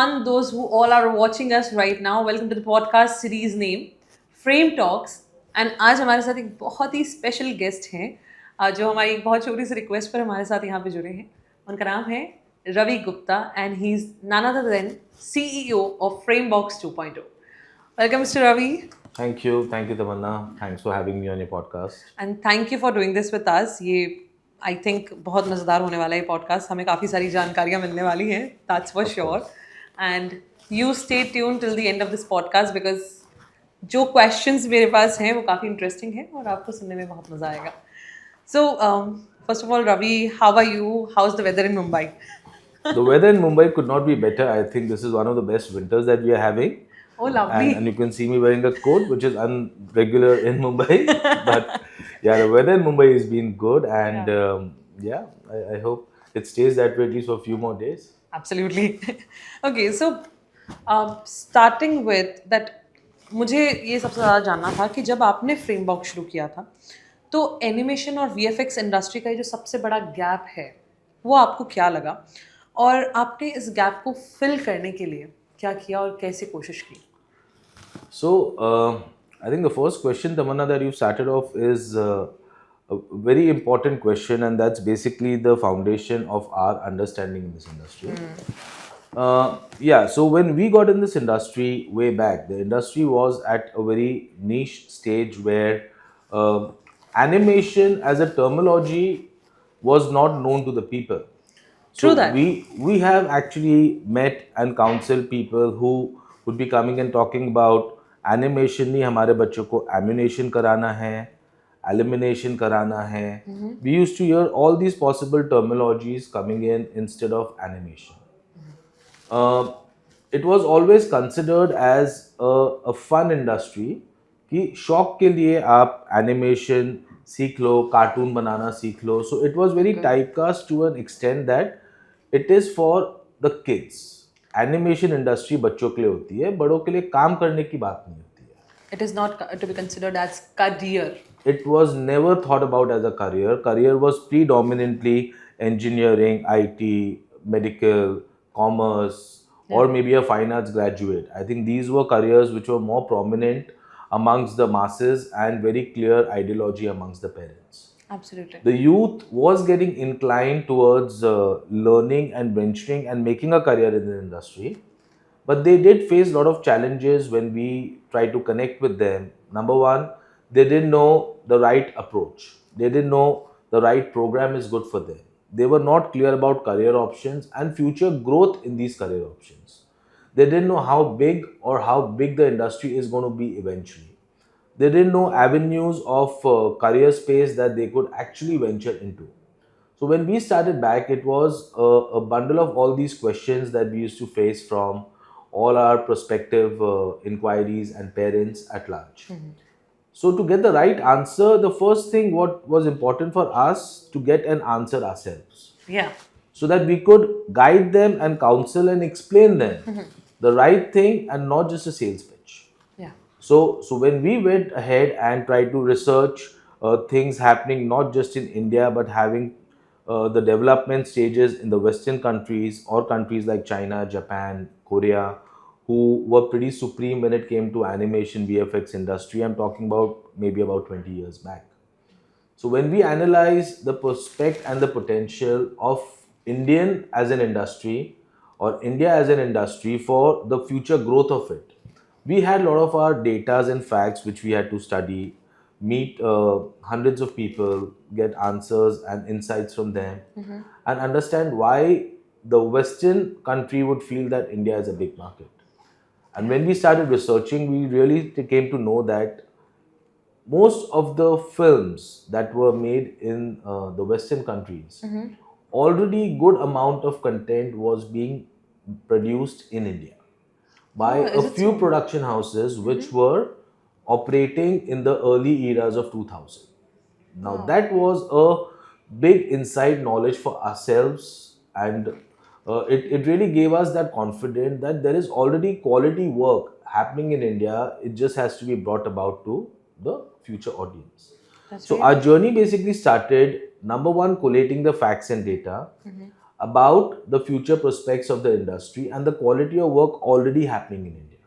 everyone, those who all are watching us right now. Welcome to the podcast series name Frame Talks. And आज हमारे साथ एक बहुत ही special guest हैं जो हमारी एक बहुत छोटी सी रिक्वेस्ट पर हमारे साथ यहाँ पे जुड़े हैं. उनका नाम है Ravi Gupta and he is none other than CEO of Frameboxx 2.0. Welcome, Mr. Ravi. Thank you, Tamanna. Thanks for having me on your podcast. And thank you for doing this with us. ये आई थिंक बहुत मज़ेदार होने वाला है podcast. हमें काफ़ी सारी जानकारियाँ मिलने वाली हैं, that's for sure. And you stay tune till the end of this podcast because जो क्वेश्चंस मेरे पास हैं वो काफ़ी इंटरेस्टिंग हैं और आपको सुनने में बहुत मज़ा आएगा. So first of all Ravi, how are you? How is the weather in Mumbai? The weather in Mumbai could not be better. I think this is one of the best winters that we are having. Oh, lovely. And you can see me wearing a coat, which is unregular in Mumbai. But yeah, the weather in Mumbai has been good. And I hope it stays that way at least for a few more days. Absolutely. Okay, so starting with that, मुझे ये सबसे ज़्यादा जानना था कि जब आपने फ्रेमबॉक्स शुरू किया था तो एनिमेशन और VFX इंडस्ट्री का ये जो सबसे बड़ा गैप है वो आपको क्या लगा और आपने इस गैप को फिल करने के लिए क्या किया और कैसे कोशिश की? So, I think the first question, Tamanna, that you started off is a very important question, and that's basically the foundation of our understanding in this industry. So when we got in this industry way back, the industry was at a very niche stage where animation as a terminology was not known to the people. True that. We have actually met and counseled people who would be coming and talking about animation नहीं, हमारे बच्चों को ammunition कराना है, elimination कराना है. We used to hear all these possible terminologies coming in instead of animation. It was always considered as a fun industry कि शौक के लिए आप एनिमेशन सीख लो, कार्टून बनाना सीख लो. So it was very typecast to an extent that it is for the kids. Animation industry बच्चों के लिए होती है, बड़ों के लिए काम करने की बात नहीं होती है. It is not to be considered as career. It was never thought about as a career. Career was predominantly engineering, IT, medical, commerce, or maybe a fine arts graduate. I think these were careers which were more prominent amongst the masses and very clear ideology amongst the parents. Absolutely. The youth was getting inclined towards learning and venturing and making a career in the industry. But they did face a lot of challenges when we tried to connect with them. Number one, they didn't know the right approach. They didn't know the right program is good for them. They were not clear about career options and future growth in these career options. They didn't know how big the industry is going to be eventually. They didn't know avenues of career space that they could actually venture into. So when we started back, it was a bundle of all these questions that we used to face from all our prospective inquiries and parents at large. So to get the right answer, the first thing what was important for us to get an answer ourselves. Yeah. So that we could guide them and counsel and explain them the right thing and not just a sales pitch. So when we went ahead and tried to research things happening not just in India but having the development stages in the Western countries or countries like China, Japan, Korea, who were pretty supreme when it came to animation VFX industry. I'm talking about maybe about 20 years back. So when we analyze the prospect and the potential of Indian as an industry or India as an industry for the future growth of it, we had a lot of our data and facts which we had to study, meet hundreds of people, get answers and insights from them, and understand why the Western country would feel that India is a big market. And when we started researching, we really came to know that most of the films that were made in the Western countries, already good amount of content was being produced in India by a few production houses which were operating in the early eras of 2000. Now that was a big inside knowledge for ourselves, and it really gave us that confidence that there is already quality work happening in India. It just has to be brought about to the future audience. So our journey basically started, number one, collating the facts and data. about the future prospects of the industry and the quality of work already happening in India.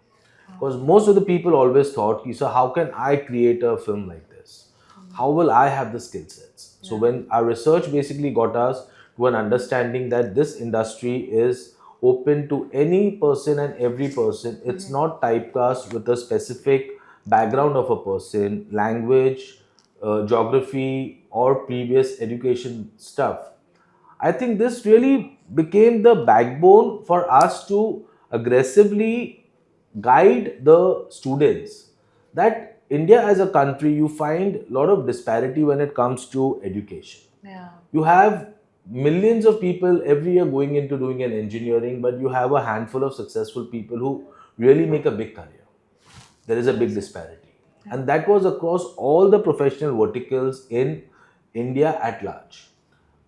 Because most of the people always thought, so how can I create a film like this? How will I have the skill sets? So when our research basically got us to an understanding that this industry is open to any person and every person, it's not typecast with a specific background of a person, language, geography, or previous education stuff. I think this really became the backbone for us to aggressively guide the students. That India as a country, you find a lot of disparity when it comes to education. Yeah. You have millions of people every year going into doing an engineering, but you have a handful of successful people who really make a big career. There is a big disparity. And that was across all the professional verticals in India at large.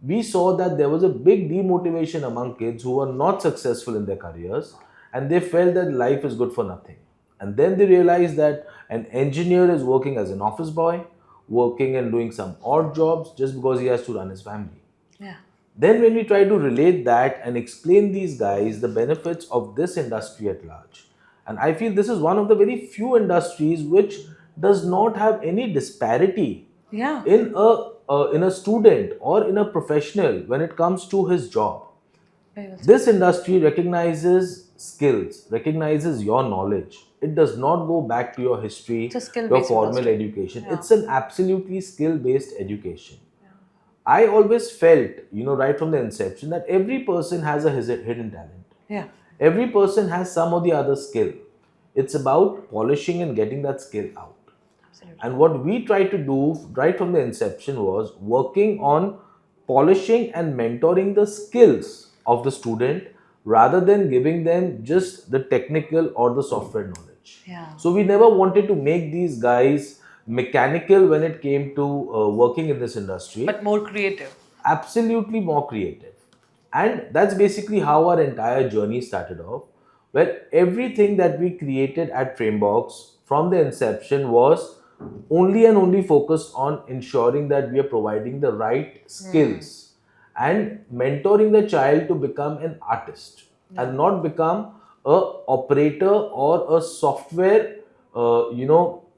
We saw that there was a big demotivation among kids who were not successful in their careers, and they felt that life is good for nothing. And then they realized that an engineer is working as an office boy, working and doing some odd jobs just because he has to run his family. Yeah. Then, when we try to relate that and explain these guys the benefits of this industry at large, and I feel this is one of the very few industries which does not have any disparity Yeah. in a student or in a professional when it comes to his job. Very well said. This industry recognizes skills, recognizes your knowledge. It does not go back to your history, It's a your skill-based formal industry. education. Yeah. It's an absolutely skill-based education. I always felt, right from the inception, that every person has a hidden talent. Yeah. Every person has some or the other skill. It's about polishing and getting that skill out. Absolutely. And what we tried to do right from the inception was working on polishing and mentoring the skills of the student rather than giving them just the technical or the software knowledge. Yeah. So we never wanted to make these guys mechanical when it came to working in this industry. But more creative. Absolutely more creative. And that's basically how our entire journey started off, where everything that we created at Frameboxx from the inception was only and only focused on ensuring that we are providing the right skills and mentoring the child to become an artist and not become a operator or a software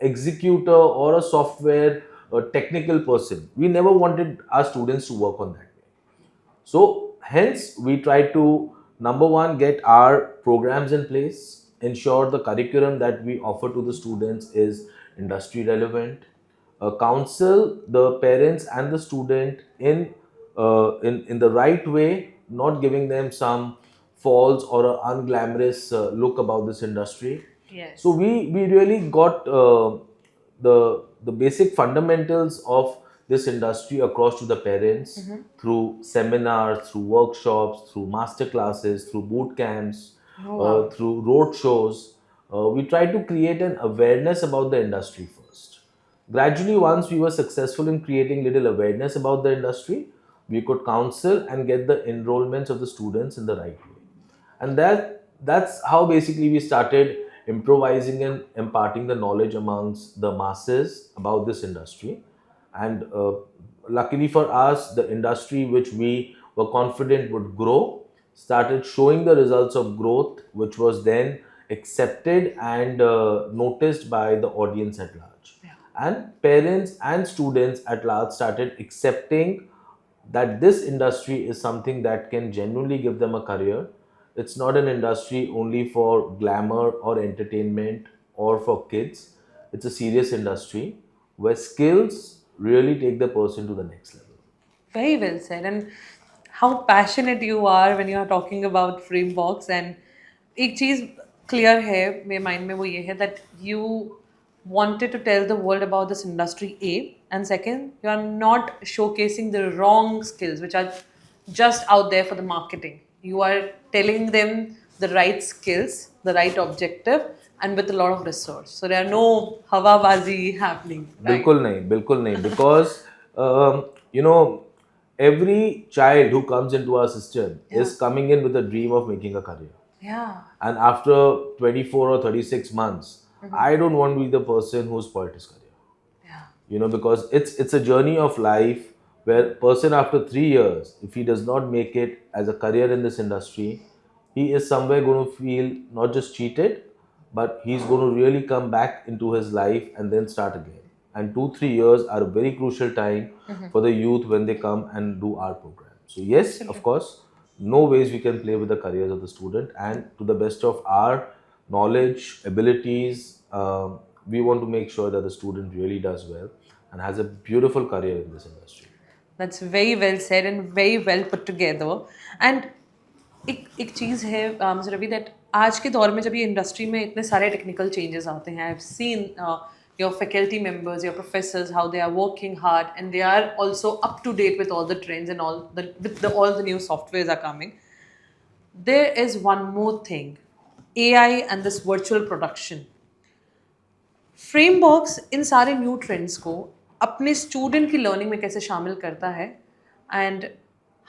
executor or a software technical person. We never wanted our students to work on that way. So, hence, we try to number one, get our programs in place, ensure the curriculum that we offer to the students is industry relevant, counsel the parents and the student in the right way, not giving them some false or a unglamorous look about this industry. Yes. So we really got the basic fundamentals of this industry across to the parents through seminars, through workshops, through master classes, through boot camps, through road shows. We tried to create an awareness about the industry first. Gradually, once we were successful in creating little awareness about the industry, we could counsel and get the enrollments of the students in the right way. And that's how basically we started improvising and imparting the knowledge amongst the masses about this industry. And luckily for us, the industry which we were confident would grow started showing the results of growth, which was then accepted and noticed by the audience at large. And parents and students at large started accepting that this industry is something that can genuinely give them a career. It's not an industry only for glamour or entertainment or for kids. It's a serious industry where skills really take the person to the next level. Very well said. And how passionate you are when you are talking about Frameboxx. And एक चीज clear है मेरे mind में वो ये है that you wanted to tell the world about this industry A, and second, you are not showcasing the wrong skills which are just out there for the marketing. You are telling them the right skills, the right objective, and with a lot of resource. So there are no havabazi happening. Right? बिल्कुल नहीं because every child who comes into our system is coming in with a dream of making a career. Yeah. And after 24 or 36 months, I don't want to be the person who spoiled his career. Yeah. Because it's a journey of life where person after 3 years, if he does not make it as a career in this industry, he is somewhere going to feel not just cheated, but he's going to really come back into his life and then start again. And 2 3 years are a very crucial time for the youth when they come and do our program. So yes, of Absolutely. course, no ways we can play with the careers of the student, and to the best of our knowledge, abilities, we want to make sure that the student really does well and has a beautiful career in this industry. That's very well said and very well put together. And एक चीज़ है mister Ravi that आज के दौर में जब ये industry में इतने सारे टेक्निकल चेंजेस आते हैं I have seen your faculty members your professors how they are working hard and they are also up to date with all the trends and all the new software are coming there is one more thing, AI and this virtual production. फ्रेमबॉक्स इन सारे new trends को अपने student की learning में कैसे शामिल करता है and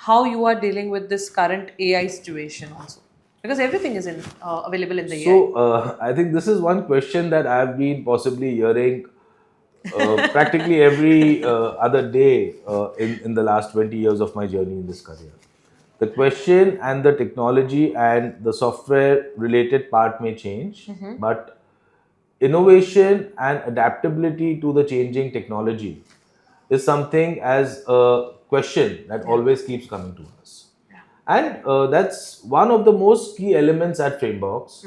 how you are dealing with this current AI situation also because everything is available in the So AI. I think this is one question that I've been possibly hearing practically every other day in the last 20 years of my journey in this career. The question and the technology and the software related part may change, but innovation and adaptability to the changing technology is something as a question that always keeps coming to us. And that's one of the most key elements at Frameboxx.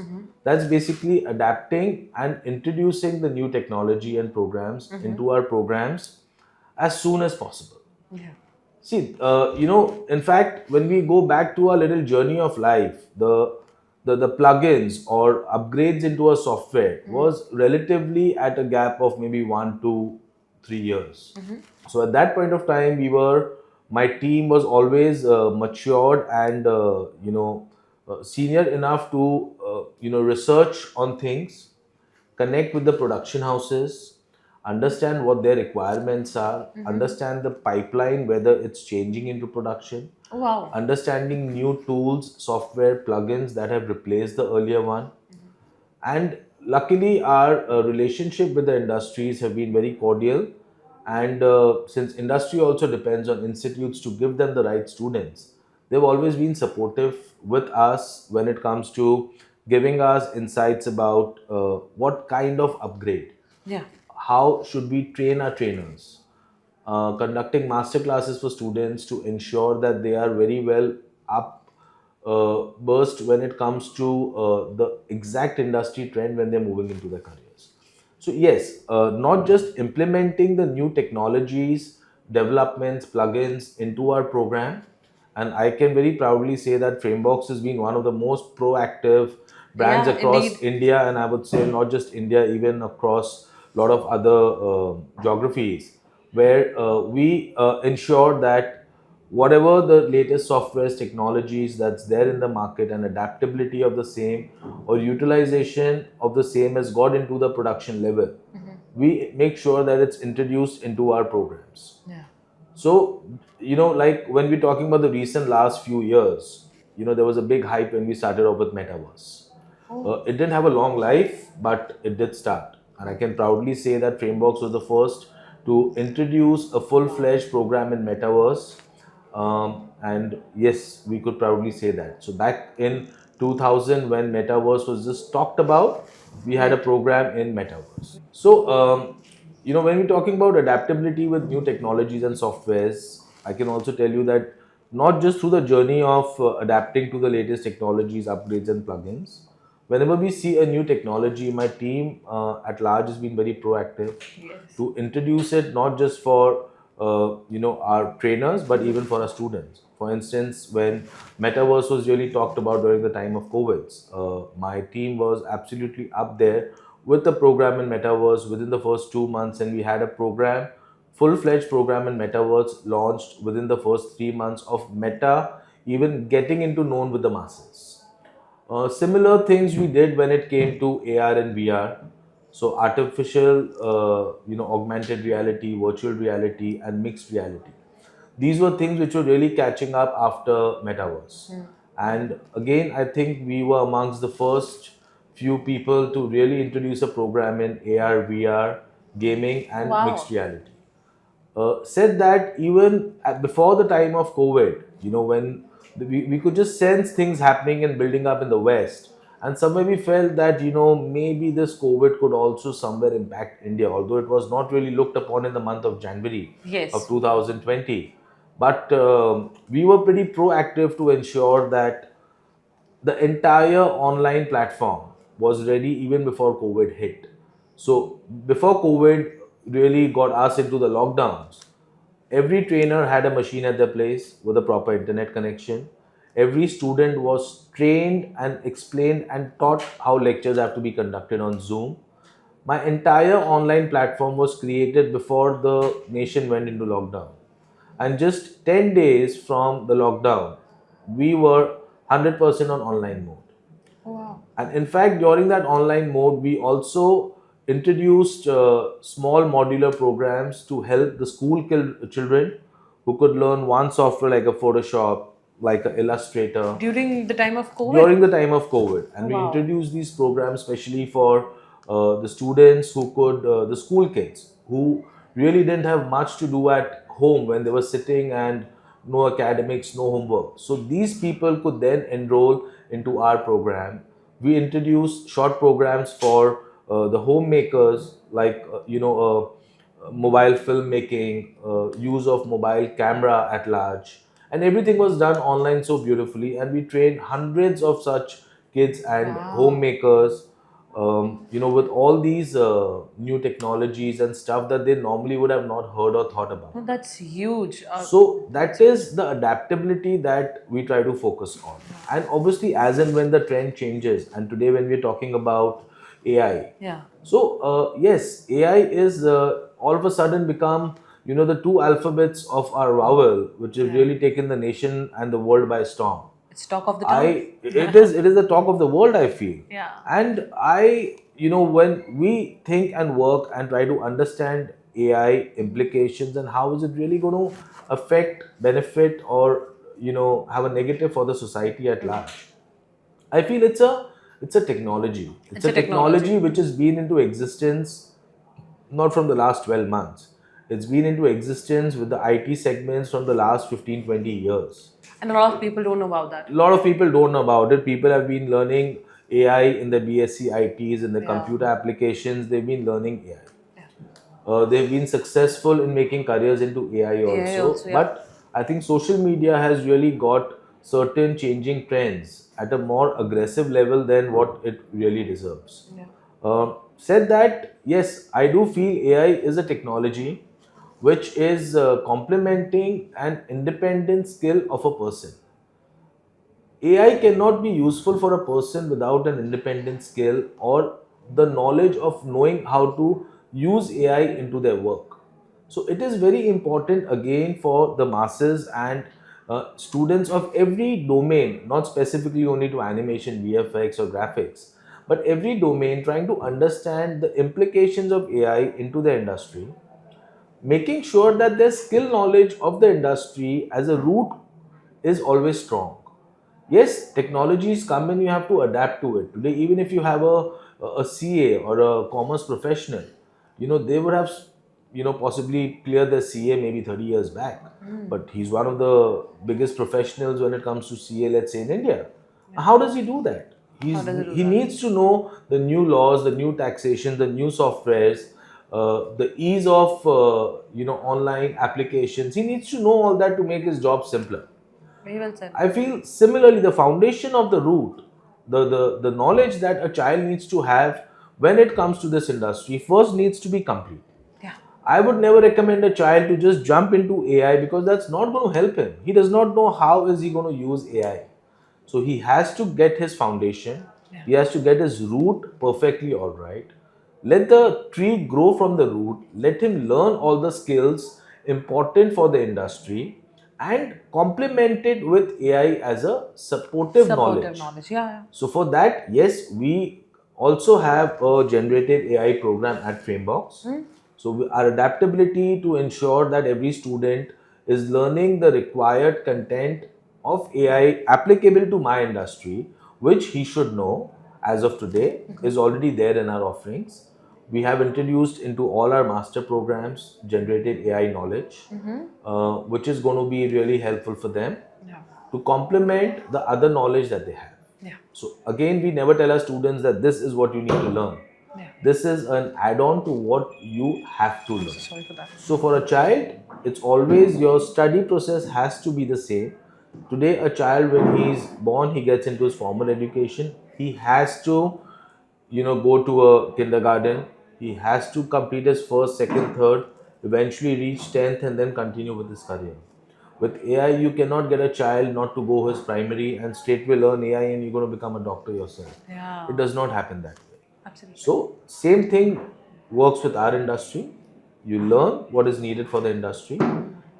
That's basically adapting and introducing the new technology and programs into our programs as soon as possible. Yeah. See, in fact, when we go back to our little journey of life, the plugins or upgrades into a software was relatively at a gap of maybe 1 to 3 years. So at that point of time, my team was always matured and senior enough to research on things, connect with the production houses, understand what their requirements are, understand the pipeline, whether it's changing into production, Oh, wow. understanding new tools, software, plugins that have replaced the earlier one. And luckily, our relationship with the industries have been very cordial. And since industry also depends on institutes to give them the right students, they've always been supportive with us when it comes to giving us insights about what kind of upgrade, Yeah. how should we train our trainers, conducting master classes for students to ensure that they are very well up burst when it comes to the exact industry trend when they're moving into their careers. So yes, not just implementing the new technologies, developments, plugins into our program, and I can very proudly say that Frameboxx has been one of the most proactive brands Yeah, across indeed. India, and I would say not just India, even across a lot of other geographies, where we ensure that whatever the latest softwares, technologies that's there in the market and adaptability of the same or utilization of the same has got into the production level, we make sure that it's introduced into our programs. Yeah. So, like when we're talking about the recent last few years, there was a big hype when we started off with Metaverse. It didn't have a long life, but it did start. And I can proudly say that Frameboxx was the first to introduce a full-fledged program in Metaverse. And yes, we could proudly say that. So back in 2000, when Metaverse was just talked about, we had a program in Metaverse. So, when we're talking about adaptability with new technologies and softwares, I can also tell you that not just through the journey of adapting to the latest technologies, upgrades, and plugins. Whenever we see a new technology, my team at large has been very proactive Yes. to introduce it not just for our trainers but even for our students. For instance, when metaverse was really talked about during the time of COVID, my team was absolutely up there with the program in metaverse within the first 2 months, and we had a program, full-fledged program in metaverse launched within the first 3 months of Meta even getting into known with the masses. Similar things we did when it came to AR and VR. So artificial, augmented reality, virtual reality, and mixed reality. These were things which were really catching up after metaverse. And again, I think we were amongst the first few people to really introduce a program in AR, VR, gaming, and Wow. mixed reality. said that even before the time of COVID, when we could just sense things happening and building up in the West. And somewhere we felt that, maybe this COVID could also somewhere impact India, although it was not really looked upon in the month of January of Yes. 2020. But we were pretty proactive to ensure that the entire online platform was ready even before COVID hit. So before COVID really got us into the lockdowns, every trainer had a machine at their place with a proper internet connection. Every student was trained and explained and taught how lectures have to be conducted on Zoom. My entire online platform was created before the nation went into lockdown. And just 10 days from the lockdown, we were 100% on online mode. Wow. And in fact, during that online mode, we also introduced small modular programs to help the children who could learn one software like a Photoshop, like an Illustrator, During the time of COVID? during the time of COVID. Oh, And we wow. introduced these programs especially for the students the school kids who really didn't have much to do at home when they were sitting and no academics, no homework. So these people could then enroll into our program. We introduced short programs for the homemakers, like, mobile filmmaking, use of mobile camera at large, and everything was done online so beautifully. And we trained hundreds of such kids and Wow. homemakers, with all these new technologies and stuff that they normally would have not heard or thought about. No, that's huge. So that That's is the adaptability that we try to focus on. And obviously, as and when the trend changes, and today when we're talking about AI, yeah. so yes, AI is all of a sudden become, the two alphabets of our vowel, which have Yeah. really taken the nation and the world by storm. It's talk of the town. It is the talk of the world, I feel. Yeah. And when we think and work and try to understand AI implications and how is it really going to affect, benefit, or have a negative for the society at large, I feel it's a technology. It's It's a a technology technology. which has been into existence not from the last 12 months. It's been into existence with the IT segments from the last 15, 20 years. And a lot of people don't know about that. A lot of people don't know about it. People have been learning AI in the BSc ITs, in the Yeah. computer applications. They've been learning AI. Yeah. They've been successful in making careers into AI AI also. also, yeah. But I think social media has really got certain changing trends at a more aggressive level than what it really deserves. Yeah. Said that, yes, I do feel AI is a technology which is complementing an independent skill of a person. AI cannot be useful for a person without an independent skill or the knowledge of knowing how to use AI into their work. So it is very important again for the masses and students of every domain, not specifically only to animation, VFX, or graphics, but every domain trying to understand the implications of AI into the industry, making sure that their skill knowledge of the industry as a root is always strong. Yes, technologies come and you have to adapt to it. Today, even if you have a CA or a commerce professional, they would have, possibly cleared their CA maybe 30 years back. But he's one of the biggest professionals when it comes to CA, let's say in India. How does he do that? How does it do He that? needs to know the new laws, the new taxation, the new softwares, the ease of online applications. He needs to know all that to make his job simpler. Very well said. I feel similarly the foundation of the root, the knowledge that a child needs to have when it comes to this industry first needs to be complete. Yeah. I would never recommend a child to just jump into AI because that's not going to help him. He does not know how is he going to use AI. So he has to get his foundation. Yeah. He has to get his root perfectly all right. Let the tree grow from the root. Let him learn all the skills important for the industry and complement it with AI as a supportive Supportive knowledge. knowledge. Yeah. So for that, yes, we also have a generative AI program at Frameboxx. So our adaptability to ensure that every student is learning the required content of AI applicable to my industry, which he should know as of today, is already there in our offerings. we have introduced into all our master programs generated AI knowledge, which is going to be really helpful for them Yeah. to complement the other knowledge that they have. Yeah. So again, we never tell our students that this is what you need to learn. Yeah. This is an add-on to what you have to I'm learn. so sorry for that. So for a child, it's always your study process has to be the same. Today, a child when he's born, he gets into his formal education. He has to, go to a kindergarten. He has to complete his first, second, third, eventually reach 10th and then continue with his career. With AI, you cannot get a child not to go his primary and straightway learn AI and you're going to become a doctor yourself. Yeah. It does not happen that way. Absolutely. So, same thing works with our industry. You learn what is needed for the industry.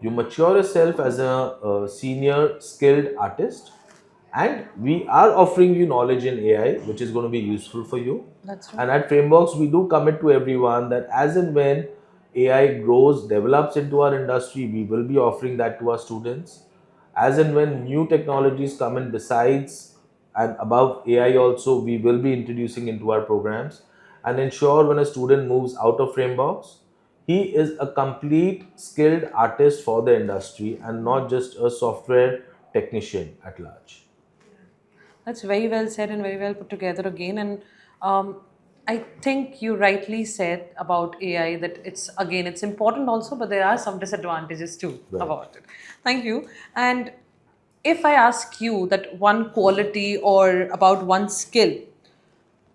You mature yourself as a senior skilled artist, and we are offering you knowledge in AI, which is going to be useful for you. That's true. And at Frameboxx, we do commit to everyone that as and when AI grows, develops into our industry, we will be offering that to our students. As and when new technologies come in besides and above AI also, we will be introducing into our programs and ensure when a student moves out of Frameboxx, he is a complete skilled artist for the industry and not just a software technician at large. That's very well said and very well put together again. And I think you rightly said about AI that it's important also, but there are some disadvantages too Right. about it. Thank you. And if I ask you that one quality or about one skill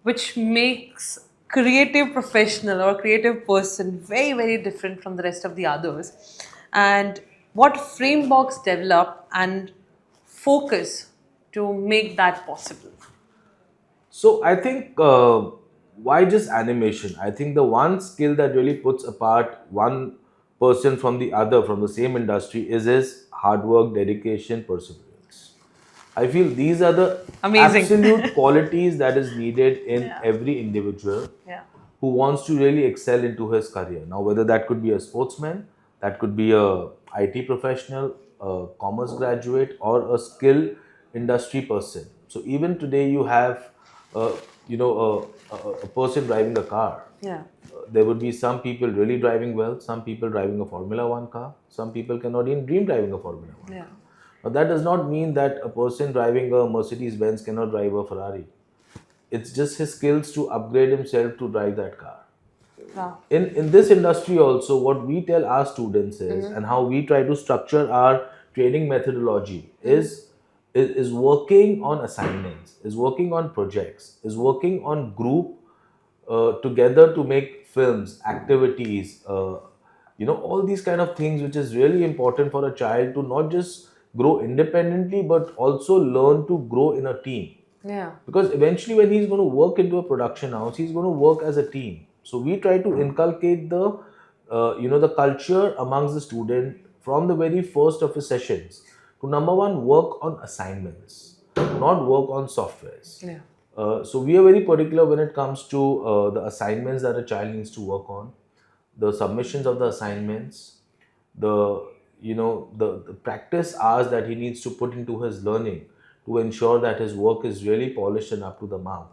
which makes creative professional or creative person very very different from the rest of the others, and what Frameboxx develop and focus to make that possible. So I think why just animation? I think the one skill that really puts apart one person from the other from the same industry is his hard work, dedication, perseverance. I feel these are the Amazing. absolute qualities that is needed in Yeah. every individual Yeah. who wants to really excel into his career. Now, whether that could be a sportsman, that could be a IT professional, a commerce graduate, or a skill industry person. So even today, you have, a person driving a car. Yeah. There would be some people really driving well, some people driving a Formula One car, some people cannot even dream driving a Formula One Yeah. car. Now, that does not mean that a person driving a Mercedes Benz cannot drive a Ferrari. It's just his skills to upgrade himself to drive that car. Wow. In this industry also, what we tell our students is, and how we try to structure our training methodology is working on assignments, is working on projects, is working on group together to make films, activities, all these kind of things, which is really important for a child to not just grow independently, but also learn to grow in a team. Yeah. Because eventually when he's going to work into a production house, he's going to work as a team. So we try to inculcate the culture amongst the student from the very first of his sessions to number one, work on assignments, not work on softwares. Yeah. So we are very particular when it comes to the assignments that a child needs to work on, the submissions of the assignments, the practice hours that he needs to put into his learning to ensure that his work is really polished and up to the mark.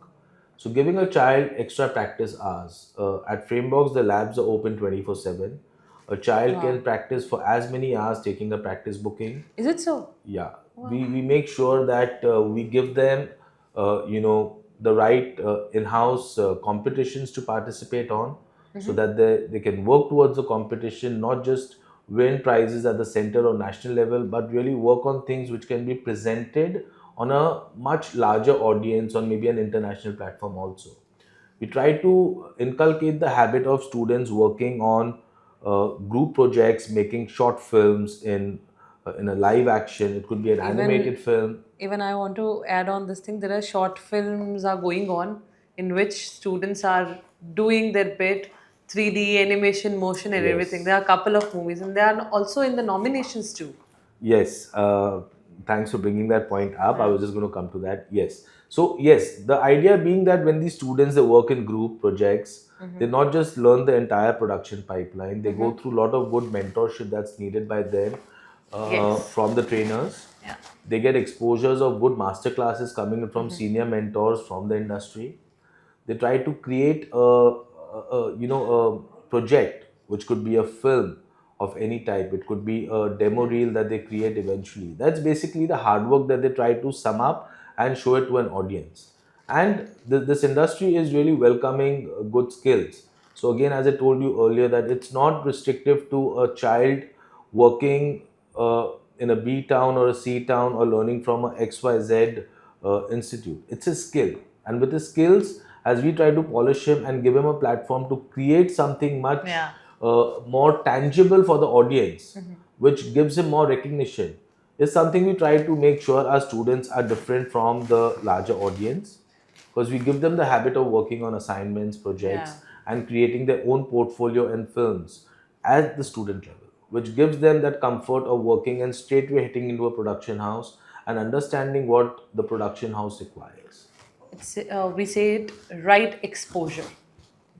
So giving a child extra practice hours. At Frameboxx, the labs are open 24/7. A child Wow. can practice for as many hours taking a practice booking. Is it so? Yeah, we make sure that we give them the right in-house competitions to participate on, so that they can work towards the competition, not just win prizes at the center or national level, but really work on things which can be presented on a much larger audience on maybe an international platform also. We try to inculcate the habit of students working on group projects, making short films in a live action. It could be an Even animated film. even I want to add on this thing. There are short films are going on in which students are doing their bit, 3D animation, motion, and everything. Yes. There are a couple of movies, and they are also in the nominations too. Yes, thanks for bringing that point up. I Yeah. was just going to come to that. Yes. So, yes, the idea being that when these students they work in group projects, they not just learn the entire production pipeline, they go through a lot of good mentorship that's needed by them Yes. from the trainers. Yeah. They get exposures of good master classes coming in from senior mentors from the industry. They try to create a project which could be a film of any type. It could be a demo reel that they create eventually. That's basically the hard work that they try to sum up and show it to an audience. And this industry is really welcoming good skills. So again, as I told you earlier, that it's not restrictive to a child working in a B town or a C town or learning from a XYZ institute. It's a skill, and with his skills, as we try to polish him and give him a platform to create something much more tangible for the audience, which gives him more recognition, is something we try to make sure our students are different from the larger audience, because we give them the habit of working on assignments, projects, and creating their own portfolio and films at the student level, which gives them that comfort of working and straightway hitting into a production house and understanding what the production house requires. We say it right exposure.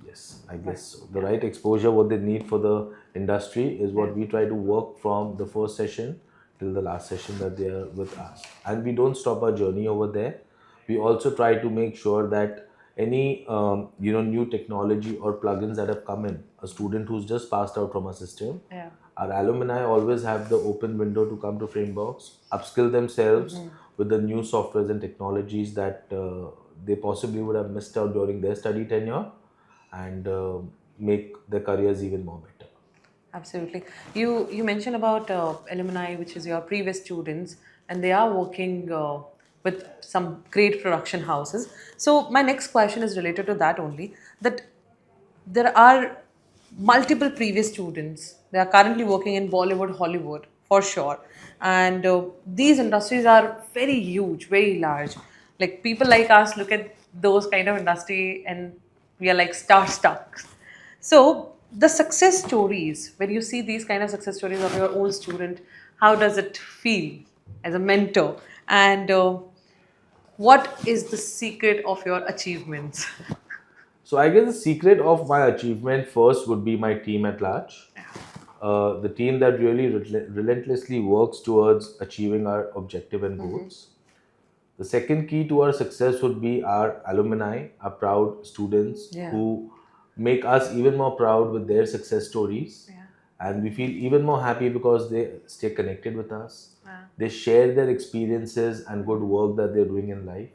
Yes, I guess so. The right exposure, what they need for the industry, is what we try to work from the first session till the last session that they are with us. And we don't stop our journey over there. We also try to make sure that any new technology or plugins that have come in, a student who's just passed out from our system, our alumni always have the open window to come to Frameboxx, upskill themselves with the new softwares and technologies that they possibly would have missed out during their study tenure, and make their careers even more better. Absolutely. You mentioned about alumni, which is your previous students, and they are working with some great production houses. So my next question is related to that only. That there are multiple previous students. They are currently working in Bollywood, Hollywood, for sure, and these industries are very huge, very large. Like people like us look at those kind of industry, and we are like starstruck. So the success stories, when you see these kind of success stories of your own student, how does it feel as a mentor? And what is the secret of your achievements? So I guess the secret of my achievement first would be my team at large. The team that really relentlessly works towards achieving our objective and goals. The second key to our success would be our alumni, our proud students who make us even more proud with their success stories. And we feel even more happy because they stay connected with us. They share their experiences and good work that they're doing in life.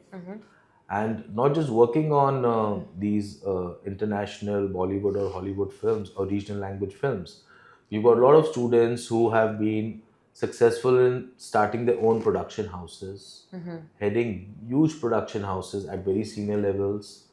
And not just working on these international Bollywood or Hollywood films or regional language films. We've got a lot of students who have been successful in starting their own production houses, heading huge production houses at very senior levels.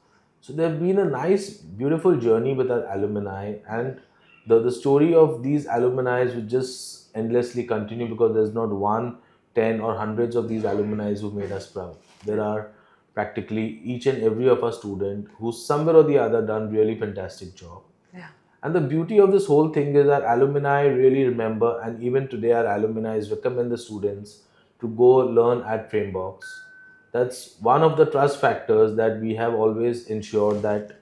So there's been a nice, beautiful journey with our alumni, and the story of these alumni would just endlessly continue, because there's not one, 10 or hundreds of these alumni who made us proud. There are practically each and every of our student who somewhere or the other done really fantastic job. And the beauty of this whole thing is that alumni really remember, and even today our alumni recommend the students to go learn at Frameboxx. That's one of the trust factors that we have always ensured that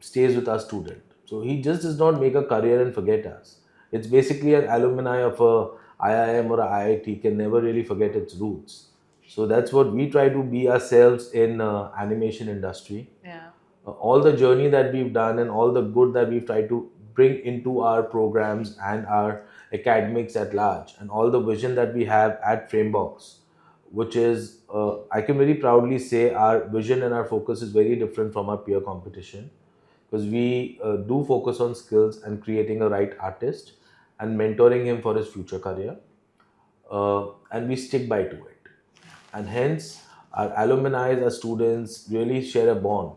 stays with our student. So he just does not make a career and forget us. It's basically an alumni of a IIM or a IIT can never really forget its roots. So that's what we try to be ourselves in animation industry. All the journey that we've done and all the good that we've tried to bring into our programs and our academics at large, and all the vision that we have at Frameboxx, which is, I can very proudly say, our vision and our focus is very different from our peer competition, because we do focus on skills and creating a right artist and mentoring him for his future career, and we stick by to it. And hence, our alumni, our students really share a bond.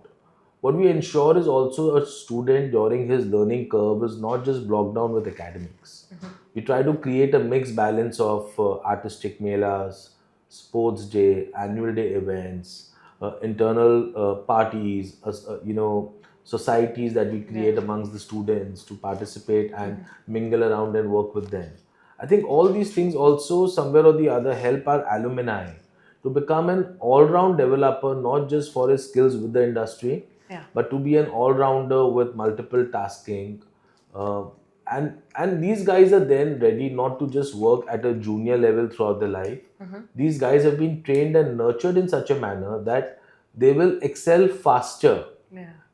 What we ensure is also a student during his learning curve is not just blocked down with academics. We try to create a mixed balance of artistic melas, sports day, annual day events, internal parties, societies that we create amongst the students to participate and mingle around and work with them. I think all these things also somewhere or the other help our alumni to become an all-round developer, not just for his skills with the industry, but to be an all-rounder with multiple tasking. Uh, and these guys are then ready not to just work at a junior level throughout their life. These guys have been trained and nurtured in such a manner that they will excel faster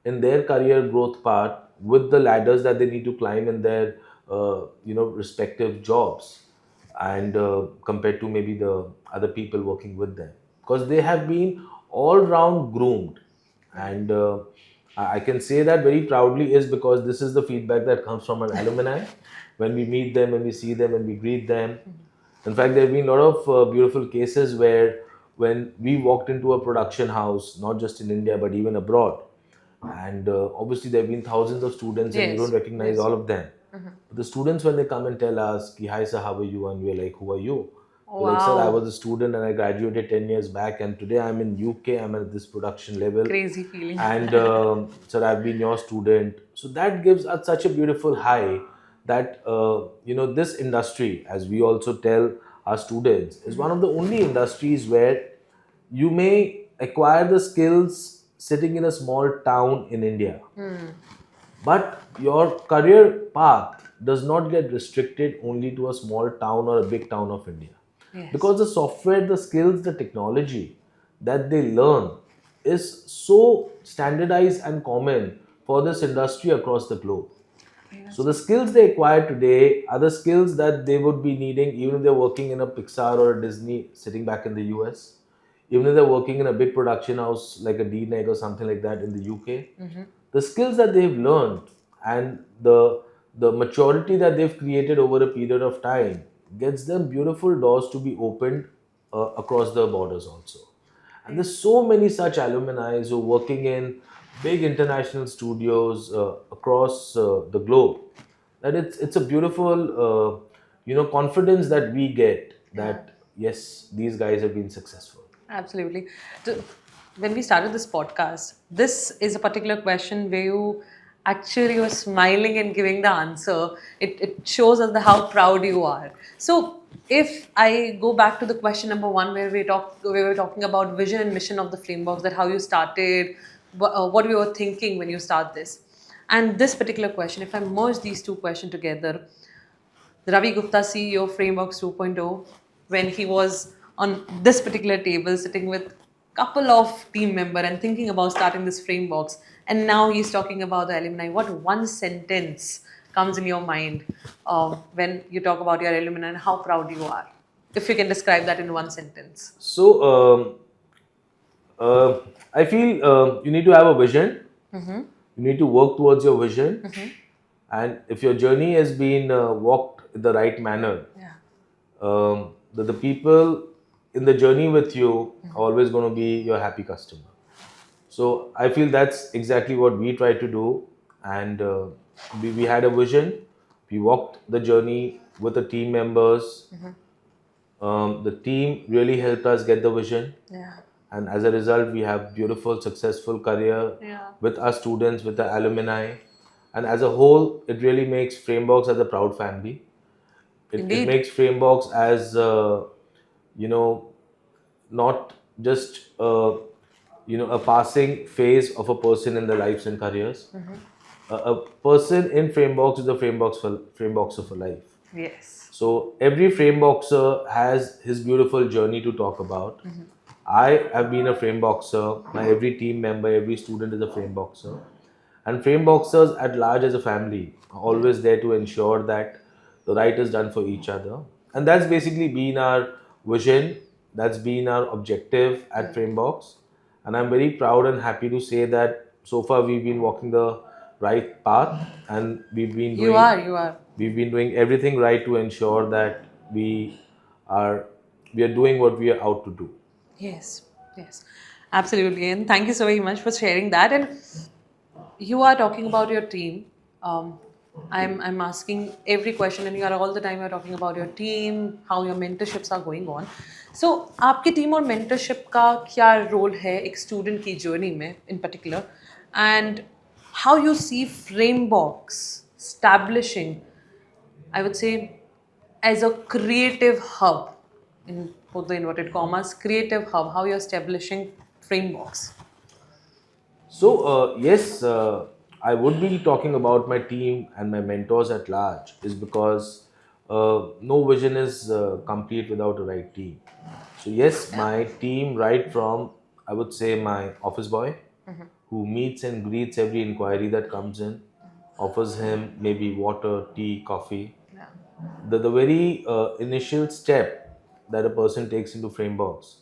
in their career growth path with the ladders that they need to climb in their respective jobs, and compared to maybe the other people working with them, because they have been all round groomed. And I can say that very proudly is because this is the feedback that comes from our alumni when we meet them, when we see them, when we greet them. In fact, there have been a lot of beautiful cases where when we walked into a production house, not just in India but even abroad, and obviously there have been thousands of students and you don't Yes, recognize yes. all of them. But the students, when they come and tell us, "Ki, hi sir, how are you?" and we're like, "Who are you?" We're like, "Sir, I was Wow, a student and I graduated 10 years back, and today I'm in UK, I'm at this production level, crazy feeling. and sir, I've been your student." So that gives us such a beautiful high that this industry, as we also tell our students, is one of the only industries where you may acquire the skills sitting in a small town in India, but your career path does not get restricted only to a small town or a big town of India. Yes. Because the software, the skills, the technology that they learn is so standardized and common for this industry across the globe. So the skills they acquire today are the skills that they would be needing even if they're working in a Pixar or a Disney sitting back in the US, even if they're working in a big production house like a DNEG or something like that in the UK. The skills that they've learned and the maturity that they've created over a period of time gets them beautiful doors to be opened across the borders also. And there's so many such alumni who are working in big international studios across the globe that it's a beautiful confidence that we get Yeah. that yes, these guys have been successful. Absolutely. So, when we started this podcast, this is a particular question where you actually were smiling and giving the answer. It shows us how proud you are. So, if I go back to the question number one, where we were talking about vision and mission of the Frameboxx, that how you started, what we were thinking when you start this, and this particular question, if I merge these two questions together, Ravi Gupta, CEO of Frameboxx 2.0, when he was on this particular table sitting with couple of team member and thinking about starting this Frameboxx, and now he's talking about the alumni. What one sentence comes in your mind when you talk about your alumni and how proud you are? If you can describe that in one sentence. So I feel you need to have a vision. You need to work towards your vision, and if your journey has been walked in the right manner, Yeah. the people in the journey with you are always going to be your happy customer. So I feel that's exactly what we try to do, and we had a vision. We walked the journey with the team members. The team really helped us get the vision, Yeah. and as a result we have beautiful successful career Yeah. with our students, with the alumni, and as a whole it really makes Frameboxx as a proud family. It Indeed. makes Frameboxx as you know not just a passing phase of a person in their lives and careers. A person in Frameboxx is the Frameboxer for life. Yes. So every Frameboxer has his beautiful journey to talk about. I have been a Frameboxer. My every team member, every student is a Frameboxer. And Frameboxers at large as a family are always there to ensure that the right is done for each other. And that's basically been our vision. That's been our objective at Frameboxx. And I'm very proud and happy to say that so far we've been walking the right path, and You are. You are. we've been doing everything right to ensure that are we are doing what we are out to do. Yes, yes, absolutely. And thank you so very much for sharing that. And you are talking about your team. Um, I'm asking every question, and you are all the time you're talking about your team, how your mentorships are going on. So, आपकी team और mentorship का क्या role है एक student की journey में in particular, and how you see Frameboxx establishing, I would say, as a creative hub, in put the inverted commas, creative hub, how you're establishing Frameboxx. So yes, I would be talking about my team and my mentors at large is because no vision is complete without a right team. So yes, Yeah. my team, right from I would say my office boy, who meets and greets every inquiry that comes in, offers him maybe water, tea, coffee. The very initial step that a person takes into Frameboxx.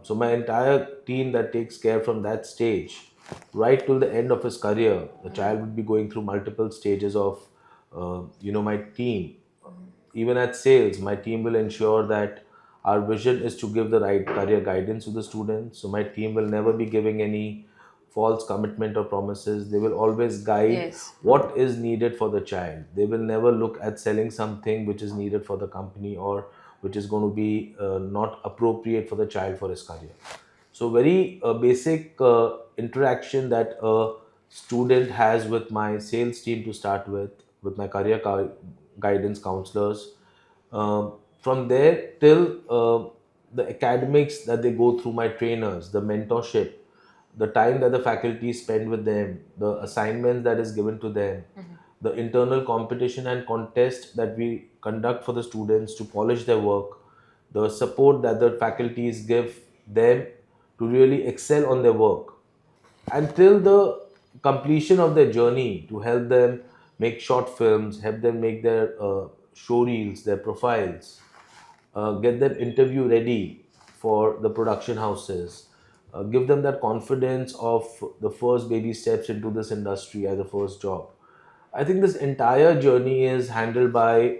So my entire team that takes care from that stage right till the end of his career, the child would be going through multiple stages of, my team. Even at sales, my team will ensure that our vision is to give the right career guidance to the students. So my team will never be giving any false commitment or promises. They will always guide Yes. what is needed for the child. They will never look at selling something which is needed for the company or which is going to be not appropriate for the child for his career. So very basic interaction that a student has with my sales team to start with my guidance counselors. From there till the academics that they go through, my trainers, the mentorship, the time that the faculty spend with them, the assignments that is given to them, the internal competition and contest that we conduct for the students to polish their work, the support that the faculties give them to really excel on their work, until the completion of their journey, to help them make short films, help them make their show reels, their profiles, get them interview ready for the production houses, give them that confidence of the first baby steps into this industry as a first job. I think this entire journey is handled by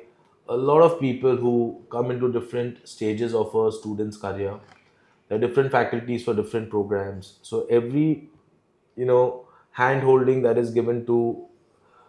a lot of people who come into different stages of a student's career. There are different faculties for different programs. So every, hand holding that is given to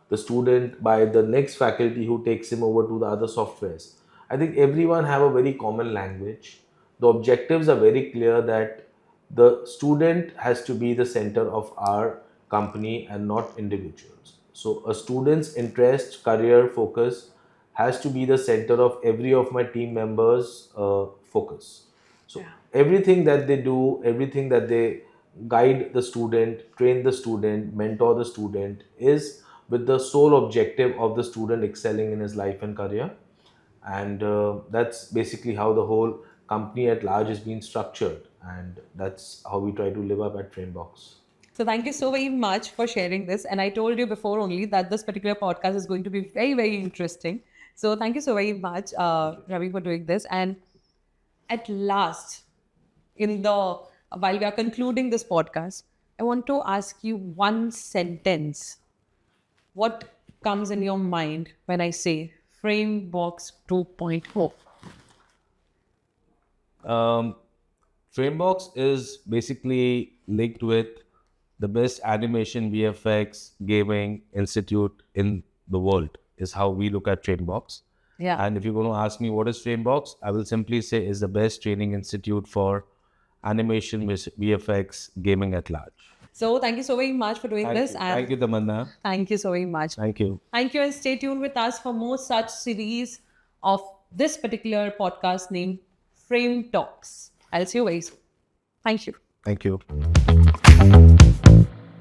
the student by the next faculty who takes him over to the other softwares. I think everyone have a very common language. The objectives are very clear that the student has to be the center of our company and not individuals. So a student's interest, career, focus has to be the center of every of my team members' focus. So everything that they do, everything that they guide the student, train the student, mentor the student is with the sole objective of the student excelling in his life and career. And that's basically how the whole company at large is being structured. And that's how we try to live up at Frameboxx. So thank you so very much for sharing this. And I told you before only that this particular podcast is going to be very, very interesting. So thank you so very much, Ravi, for doing this. And at last, in the while we are concluding this podcast, I want to ask you one sentence. What comes in your mind when I say Frameboxx 2.0? Um, Frameboxx is basically linked with the best animation VFX gaming institute in the world, is how we look at Frameboxx. Yeah. And if you're going to ask me what is Frameboxx, I will simply say is the best training institute for animation VFX gaming at large. So thank you so very much for doing this. And Thank you, Tamanna. thank you so very much. Thank you. Thank you, and stay tuned with us for more such series of this particular podcast named Frame Talks. I'll see you very soon. Thank you. Thank you.